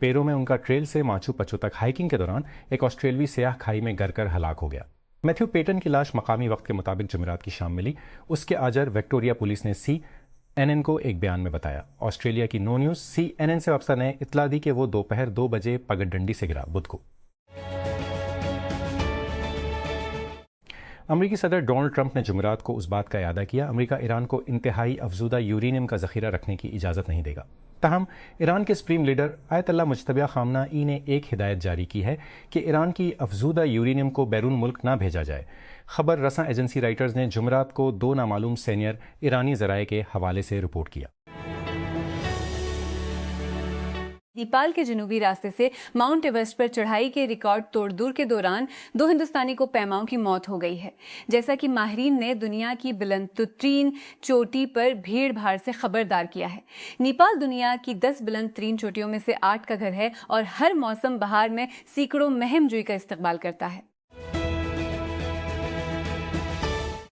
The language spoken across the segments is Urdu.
پیرو میں ان کا ٹریل سے ماچو پچو تک ہائیکنگ کے دوران ایک آسٹریلوی سیاح کھائی میں گر کر ہلاک ہو گیا۔ میتھیو پیٹن کی لاش مقامی وقت کے مطابق جمعرات کی شام ملی۔ اس کے آجر وکٹوریا پولیس نے CNN کو ایک بیان میں بتایا۔ آسٹریلیا کی نو نیوز CNN سے وابستہ نے اطلاع دی کہ وہ دوپہر 2 بجے پگڈ ڈنڈی سے گرا بدھ کو۔ امریکی صدر ڈونلڈ ٹرمپ نے جمعرات کو اس بات کا اعادہ کیا امریکہ ایران کو انتہائی افزودہ یورینیم کا ذخیرہ رکھنے کی اجازت نہیں دے گا۔ تاہم ایران کے سپریم لیڈر آیت اللہ مجتبیٰ خامنہ ای نے ایک ہدایت جاری کی ہے کہ ایران کی افزودہ یورینیم کو بیرون ملک نہ بھیجا جائے۔ خبر رساں ایجنسی رائٹرز نے جمعرات کو 2 نامعلوم سینئر ایرانی ذرائع کے حوالے سے رپورٹ کیا۔ نیپال کے جنوبی راستے سے ماؤنٹ ایورسٹ پر چڑھائی کے ریکارڈ توڑ دور کے دوران 2 ہندوستانی کو پیماؤں کی موت ہو گئی ہے، جیسا کہ ماہرین نے دنیا کی بلند ترین چوٹی پر بھیڑ بھاڑ سے خبردار کیا ہے۔ نیپال دنیا کی 10 بلند ترین چوٹیوں میں سے 8 کا گھر ہے اور ہر موسم بہار میں سینکڑوں مہم جوئی کا استقبال کرتا ہے۔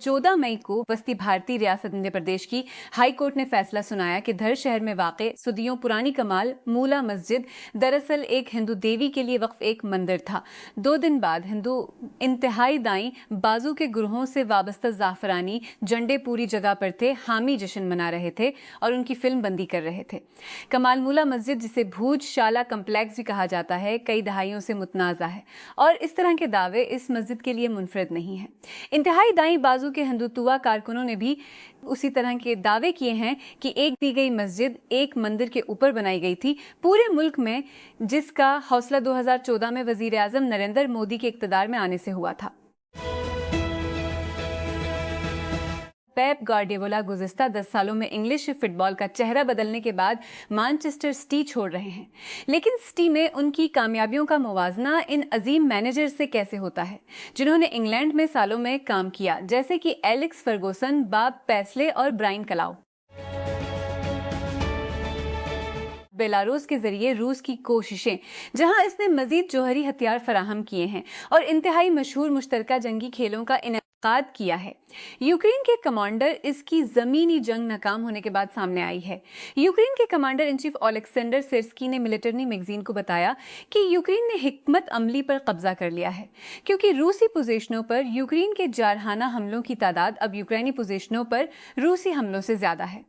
14 مئی کو وسطی بھارتی ریاست مدھیہ پردیش کی ہائی کورٹ نے فیصلہ سنایا کہ دھر شہر میں واقع صدیوں پرانی کمال مولا مسجد دراصل ایک ہندو دیوی کے لیے وقف ایک مندر تھا۔ 2 دن بعد ہندو انتہائی دائیں بازو کے گروہوں سے وابستہ زعفرانی جھنڈے پوری جگہ پر تھے، حامی جشن منا رہے تھے اور ان کی فلم بندی کر رہے تھے۔ کمال مولا مسجد، جسے بھوج شالا کمپلیکس بھی کہا جاتا ہے، کئی دہائیوں سے متنازع ہے اور اس طرح کے دعوے اس مسجد کے لیے منفرد نہیں ہیں۔ انتہائی دائیں بازو کے ہندوتوا کارکنوں نے بھی اسی طرح کے دعوے کیے ہیں کہ ایک دی گئی مسجد ایک مندر کے اوپر بنائی گئی تھی پورے ملک میں، جس کا حوصلہ 2014 میں وزیر اعظم نریندر مودی کے اقتدار میں آنے سے ہوا تھا۔ پیپ گارڈیولا گزشتہ 10 سالوں میں انگلش فٹ بال کا چہرہ بدلنے کے بعد مانچسٹر سٹی چھوڑ رہے ہیں، لیکن سٹی میں ان کی کامیابیوں کا موازنہ ان عظیم مینیجر سے کیسے ہوتا ہے جنہوں نے انگلینڈ میں سالوں میں کام کیا، جیسے کہ ایلکس فرگوسن، باب پیسلے اور برائن کلاؤ۔ بیلاروس کے ذریعے روس کی کوششیں، جہاں اس نے مزید جوہری ہتھیار فراہم کیے ہیں اور انتہائی مشہور مشترکہ جنگی کھیلوں کا انعقاد کیا ہے۔ یوکرین کے کمانڈر اس کی زمینی جنگ ناکام ہونے کے بعد سامنے آئی ہے۔ یوکرین کے کمانڈر ان چیف اولیکسینڈر سرسکی نے ملٹری میگزین کو بتایا کہ یوکرین نے حکمت عملی پر قبضہ کر لیا ہے، کیونکہ روسی پوزیشنوں پر یوکرین کے جارحانہ حملوں کی تعداد اب یوکرینی پوزیشنوں پر روسی حملوں سے زیادہ ہے۔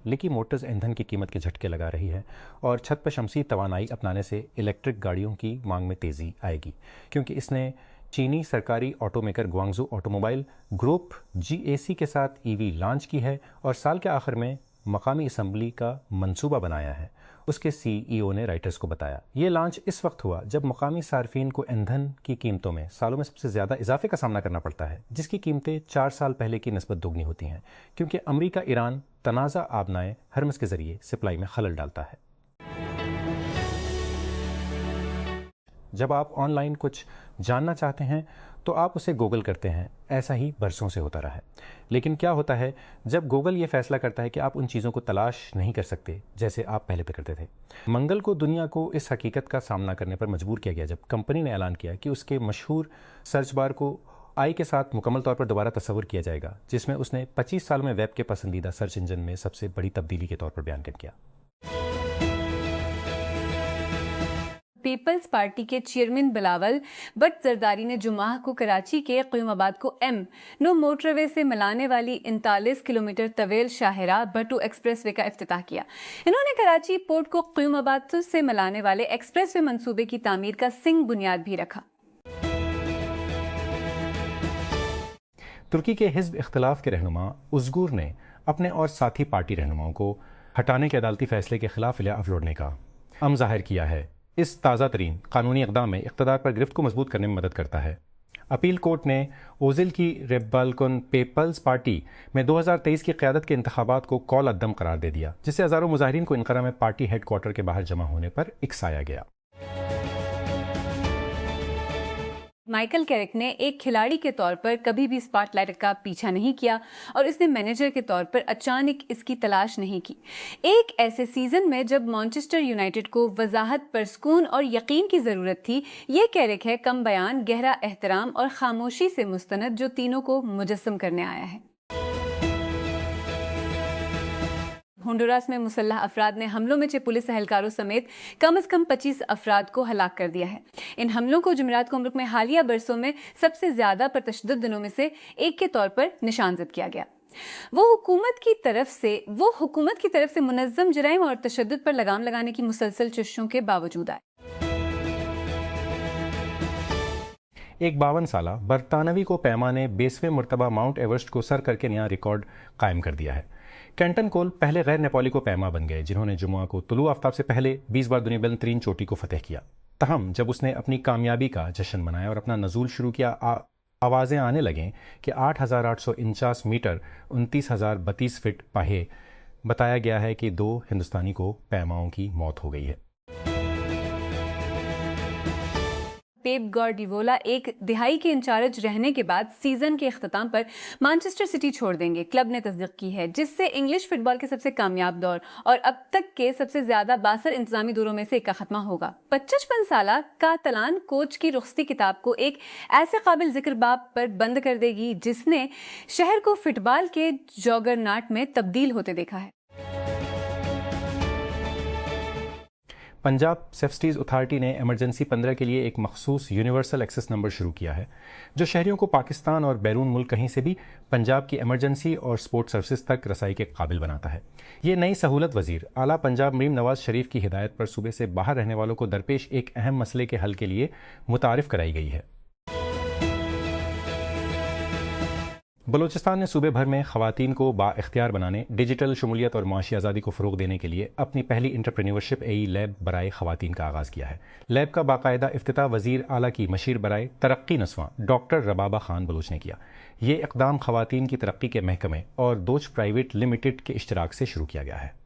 لیکی موٹرز ایندھن کی قیمت کے جھٹکے لگا رہی ہے اور چھت پر شمسی توانائی اپنانے سے الیکٹرک گاڑیوں کی مانگ میں تیزی آئے گی، کیونکہ اس نے چینی سرکاری auto maker Guangzhou auto mobile group GAC کے ساتھ EV لانچ کی ہے اور سال کے آخر میں مقامی اسمبلی کا منصوبہ بنایا ہے، اس کے CEO نے رائٹرز کو بتایا۔ یہ لانچ اس وقت ہوا جب مقامی صارفین کو ایندھن کی قیمتوں میں سالوں میں سب سے زیادہ اضافے کا سامنا کرنا پڑتا ہے، جس کی قیمتیں 4 سال پہلے کی نسبت دوگنی ہوتی ہیں، کیونکہ امریکہ ایران تنازع آبنائے ہرمز کے ذریعے سپلائی میں خلل ڈالتا ہے۔ جب آپ آن لائن کچھ جاننا چاہتے ہیں تو آپ اسے گوگل کرتے ہیں، ایسا ہی برسوں سے ہوتا رہا ہے۔ لیکن کیا ہوتا ہے جب گوگل یہ فیصلہ کرتا ہے کہ آپ ان چیزوں کو تلاش نہیں کر سکتے جیسے آپ پہلے پہ کرتے تھے؟ منگل کو دنیا کو اس حقیقت کا سامنا کرنے پر مجبور کیا گیا جب کمپنی نے اعلان کیا کہ اس کے مشہور سرچ بار کو آئی کے ساتھ مکمل طور پر دوبارہ تصور کیا جائے گا، جس میں اس نے 25 سالوں میں ویب کے پسندیدہ سرچ انجن میں سب سے بڑی تبدیلی کے طور پر بیان کیا۔ پیپلز پارٹی کے چیئرمین بلاول بٹ زرداری نے جمعہ کو کراچی کے قیوم آباد کو نو موٹر وے سے ملانے والی 39 کلومیٹر طویل شاہراہ بٹو ایکسپریس وے کا افتتاح کیا۔ انہوں نے کراچی پورٹ کو قیوم آباد سے ملانے والے ایکسپریس وے منصوبے کی تعمیر کا سنگ بنیاد بھی رکھا۔ ترکی کے حزب اختلاف کے رہنما ازگور نے اپنے اور ساتھی پارٹی رہنماؤں کو ہٹانے کے عدالتی فیصلے کے خلاف اپ لوڈنے کا عزم ظاہر کیا ہے۔ اس تازہ ترین قانونی اقدام میں اقتدار پر گرفت کو مضبوط کرنے میں مدد کرتا ہے۔ اپیل کورٹ نے اوزل کی ریپبلکن پیپلز پارٹی میں 2023 کی قیادت کے انتخابات کو کال عدم قرار دے دیا، جس سے ہزاروں مظاہرین کو انقرہ میں پارٹی ہیڈ کوارٹر کے باہر جمع ہونے پر اکسایا گیا۔ مائیکل کیرک نے ایک کھلاڑی کے طور پر کبھی بھی اسپاٹ لائٹ کا پیچھا نہیں کیا اور اس نے مینیجر کے طور پر اچانک اس کی تلاش نہیں کی۔ ایک ایسے سیزن میں جب مانچسٹر یونائیٹڈ کو وضاحت، پرسکون اور یقین کی ضرورت تھی، یہ کیرک ہے کم بیان، گہرا احترام اور خاموشی سے مستند جو تینوں کو مجسم کرنے آیا ہے۔ ہونڈوراس میں مسلح افراد نے حملوں میں 6 پولیس اہلکاروں سمیت کم از کم 25 افراد کو ہلاک کر دیا ہے۔ ان حملوں کو جمعرات کو ملک میں حالیہ برسوں میں سب سے زیادہ پرتشدد دنوں میں سے ایک کے طور پر نشانزد کیا گیا۔ وہ حکومت کی طرف سے منظم جرائم اور تشدد پر لگام لگانے کی مسلسل کوششوں کے باوجود آئے۔ ایک 52 سالہ برطانوی کو پیما نے 20ویں مرتبہ ماؤنٹ ایورسٹ کو سر کر کے نیا ریکارڈ قائم کر دیا ہے۔ کینٹن کول پہلے غیر نیپالی کو پیما بن گئے جنہوں نے جمعہ کو طلوع آفتاب سے پہلے 20 بار دنیا بلند ترین چوٹی کو فتح کیا۔ تاہم جب اس نے اپنی کامیابی کا جشن منایا اور اپنا نزول شروع کیا، آوازیں آنے لگیں کہ 8,849 میٹر 29,032 فٹ پاہے بتایا گیا ہے کہ 2 ہندوستانی کو پیماؤں کی موت ہو گئی ہے۔ پیپ گارڈیولا ایک دہائی کے انچارج رہنے کے بعد سیزن کے اختتام پر مانچسٹر سٹی چھوڑ دیں گے، کلب نے تصدیق کی ہے، جس سے انگلش فٹ بال کے سب سے کامیاب دور اور اب تک کے سب سے زیادہ باثر انتظامی دوروں میں سے ایک کا خاتمہ ہوگا۔ 55 سالہ کاتالان کوچ کی رخصتی کتاب کو ایک ایسے قابل ذکر باب پر بند کر دے گی جس نے شہر کو فٹ بال کے جوگرناٹ میں تبدیل ہوتے دیکھا ہے۔ پنجاب سیفٹیز اتھارٹی نے ایمرجنسی 15 کے لیے ایک مخصوص یونیورسل ایکسیس نمبر شروع کیا ہے جو شہریوں کو پاکستان اور بیرون ملک کہیں سے بھی پنجاب کی ایمرجنسی اور سپورٹ سروسز تک رسائی کے قابل بناتا ہے۔ یہ نئی سہولت وزیر اعلیٰ پنجاب مریم نواز شریف کی ہدایت پر صوبے سے باہر رہنے والوں کو درپیش ایک اہم مسئلے کے حل کے لیے متعارف کرائی گئی ہے۔ بلوچستان نے صوبے بھر میں خواتین کو با اختیار بنانے، ڈیجیٹل شمولیت اور معاشی آزادی کو فروغ دینے کے لیے اپنی پہلی انٹرپرینیورشپ لیب برائے خواتین کا آغاز کیا ہے۔ لیب کا باقاعدہ افتتاح وزیر اعلیٰ کی مشیر برائے ترقی نسواں ڈاکٹر ربابہ خان بلوچ نے کیا۔ یہ اقدام خواتین کی ترقی کے محکمے اور دوچ پرائیویٹ لمیٹڈ کے اشتراک سے شروع کیا گیا ہے۔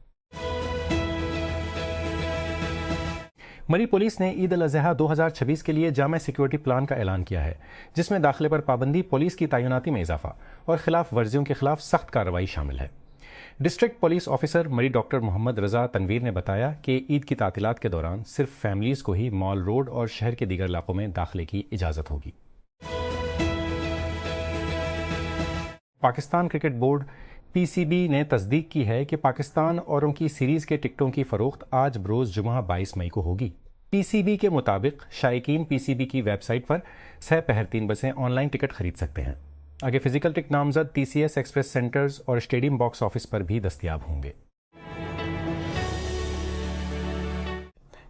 مری پولیس نے عید الاضحیٰ 2026 کے لیے جامع سیکیورٹی پلان کا اعلان کیا ہے جس میں داخلے پر پابندی، پولیس کی تعیناتی میں اضافہ اور خلاف ورزیوں کے خلاف سخت کارروائی شامل ہے۔ ڈسٹرکٹ پولیس آفیسر مری ڈاکٹر محمد رضا تنویر نے بتایا کہ عید کی تعطیلات کے دوران صرف فیملیز کو ہی مال روڈ اور شہر کے دیگر علاقوں میں داخلے کی اجازت ہوگی۔ پاکستان کرکٹ بورڈ PCB نے تصدیق کی ہے کہ پاکستان اور ان کی سیریز کے ٹکٹوں کی فروخت آج بروز جمعہ 22 مئی کو ہوگی۔ PCB کے مطابق شائقین PCB کی ویب سائٹ پر سہ پہر 3 بجے آن لائن ٹکٹ خرید سکتے ہیں۔ آگے فزیکل ٹکٹ نامزد TCS ایکسپریس سینٹرز اور اسٹیڈیم باکس آفس پر بھی دستیاب ہوں گے۔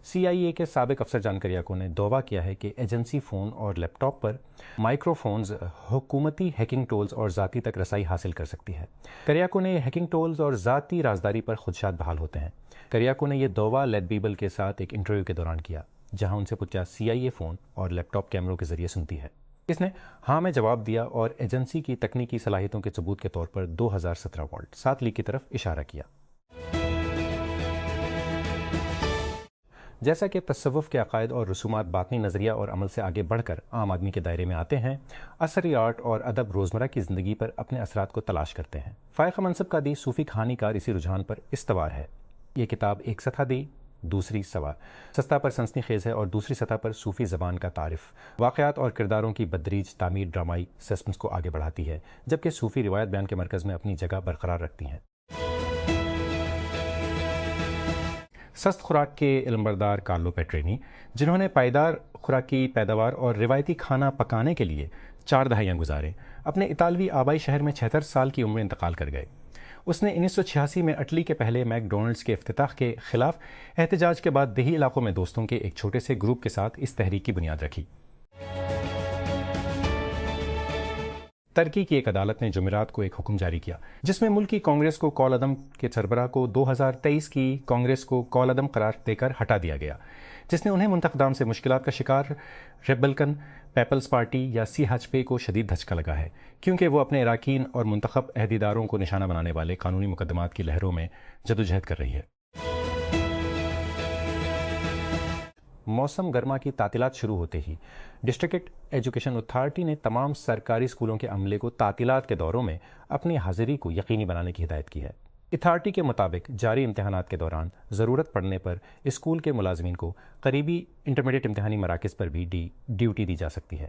CIA کے سابق افسر جان کریاکو نے دعویٰ کیا ہے کہ ایجنسی فون اور لیپ ٹاپ پر مائکرو فونز حکومتی ہیکنگ ٹولز اور ذاتی تک رسائی حاصل کر سکتی ہے۔ کریاکو نے یہ ہیکنگ ٹولز اور ذاتی رازداری پر خدشات بحال ہوتے ہیں۔ کریاکو نے یہ دعویٰ لیڈ بیبل کے ساتھ ایک انٹرویو کے دوران کیا جہاں ان سے پوچھا CIA فون اور لیپ ٹاپ کیمروں کے ذریعے سنتی ہے۔ اس نے ہاں میں جواب دیا اور ایجنسی کی تکنیکی صلاحیتوں کے ثبوت کے طور پر 2017 والٹ 7 لیک کی طرف اشارہ کیا۔ جیسا کہ تصوف کے عقائد اور رسومات باطنی نظریہ اور عمل سے آگے بڑھ کر عام آدمی کے دائرے میں آتے ہیں، عصری آرٹ اور ادب روزمرہ کی زندگی پر اپنے اثرات کو تلاش کرتے ہیں۔ فائقہ منصب کا دی صوفی کہانی کار اسی رجحان پر استوار ہے۔ یہ کتاب ایک سطح دی، دوسری سوار، سطح پر سنسنی خیز ہے اور دوسری سطح پر صوفی زبان کا تعارف، واقعات اور کرداروں کی بدریج تعمیر ڈرامائی سسپنس کو آگے بڑھاتی ہے، جبکہ صوفی روایت بیان کے مرکز میں اپنی جگہ برقرار رکھتی ہیں۔ سست خوراک کے علمبردار کارلو پیٹرینی، جنہوں نے پائیدار خوراکی پیداوار اور روایتی کھانا پکانے کے لیے 4 دہائیاں گزارے، اپنے اطالوی آبائی شہر میں 76 سال کی عمر میں انتقال کر گئے۔ اس نے 1986 میں اٹلی کے پہلے میک ڈونلڈز کے افتتاح کے خلاف احتجاج کے بعد دیہی علاقوں میں دوستوں کے ایک چھوٹے سے گروپ کے ساتھ اس تحریک کی بنیاد رکھی۔ ترکی کی ایک عدالت نے جمعرات کو ایک حکم جاری کیا جس میں ملکی کانگریس کو کول عدم کے سربراہ کو 2023 کی کانگریس کو کول عدم قرار دے کر ہٹا دیا گیا، جس نے انہیں منتخبان سے مشکلات کا شکار ریپبلکن پیپلز پارٹی یا CHP کو شدید دھچکا لگا ہے، کیونکہ وہ اپنے اراکین اور منتخب عہدیداروں کو نشانہ بنانے والے قانونی مقدمات کی لہروں میں جدوجہد کر رہی ہے۔ موسم گرما کی تعطیلات شروع ہوتے ہی ڈسٹرکٹ ایجوکیشن اتھارٹی نے تمام سرکاری اسکولوں کے عملے کو تعطیلات کے دوروں میں اپنی حاضری کو یقینی بنانے کی ہدایت کی ہے۔ اتھارٹی کے مطابق جاری امتحانات کے دوران ضرورت پڑنے پر اسکول کے ملازمین کو قریبی انٹرمیڈیٹ امتحانی مراکز پر بھی ڈیوٹی دی جا سکتی ہے۔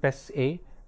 PSA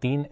3